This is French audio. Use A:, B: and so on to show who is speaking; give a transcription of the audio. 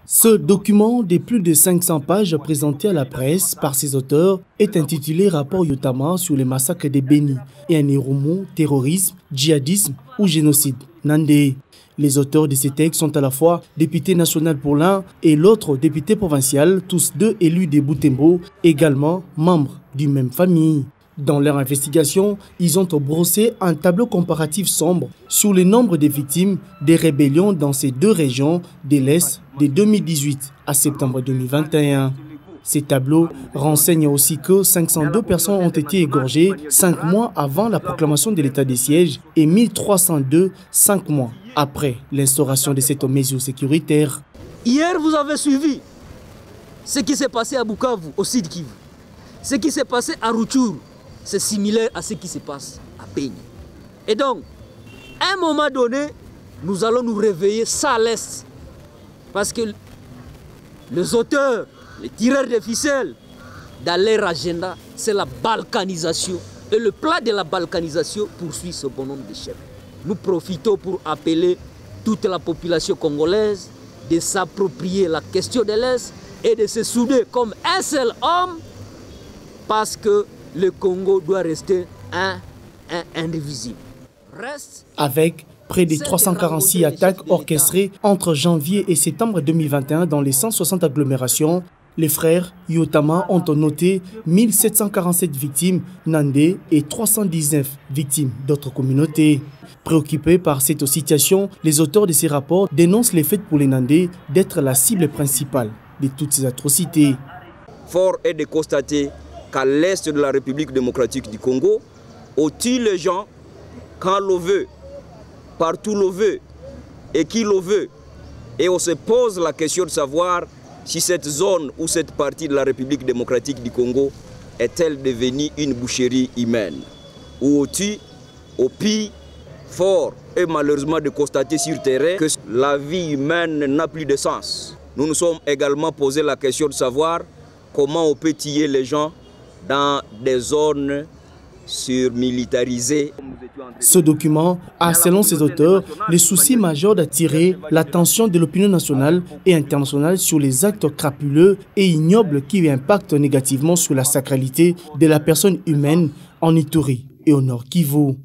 A: Ce document de plus de 500 pages présenté à la presse par ses auteurs est intitulé Rapport Yotama sur les massacres de Beni et un Irumu, terrorisme, djihadisme ou génocide. Nandé. Les auteurs de ces textes sont à la fois député national pour l'un et l'autre député provincial, tous deux élus de Butembo, également membres d'une même famille. Dans leur investigation, ils ont brossé un tableau comparatif sombre sur le nombre de victimes des rébellions dans ces deux régions de l'Est de 2018 à septembre 2021. Ces tableaux renseignent aussi que 502 personnes ont été égorgées 5 mois avant la proclamation de l'état de siège et 1302 5 mois après l'instauration de cette mesure sécuritaire.
B: Hier, vous avez suivi ce qui s'est passé à Bukavu, au Sud Kivu. Ce qui s'est passé à Rutshuru, c'est similaire à ce qui se passe à Beni. Et donc, à un moment donné, nous allons nous réveiller ça à l'Est. Parce que les auteurs, les tireurs de ficelles, dans leur agenda, c'est la balkanisation. Et le plan de la balkanisation poursuit ce bon nombre de chefs. Nous profitons pour appeler toute la population congolaise de s'approprier la question de l'Est et de se souder comme un seul homme parce que le Congo doit rester indivisible.
A: Avec près de 346 attaques orchestrées entre janvier et septembre 2021 dans les 160 agglomérations, les frères Yotama ont noté 1747 victimes Nandé et 319 victimes d'autres communautés. Préoccupés par cette situation, les auteurs de ces rapports dénoncent le fait pour les Nandé d'être la cible principale de toutes ces atrocités.
C: Fort est de constater qu'à l'est de la République démocratique du Congo, on tue les gens quand l'on veut, partout l'on veut et qui l'on veut. Et on se pose la question de savoir si cette zone ou cette partie de la République démocratique du Congo est-elle devenue une boucherie humaine. Où on tue, on pille, fort est malheureusement de constater sur terrain que la vie humaine n'a plus de sens. Nous nous sommes également posé la question de savoir comment on peut tuer les gens dans des zones surmilitarisées.
A: Ce document a, selon ses auteurs, le souci majeur d'attirer l'attention de l'opinion nationale et internationale sur les actes crapuleux et ignobles qui impactent négativement sur la sacralité de la personne humaine en Ituri et au Nord Kivu.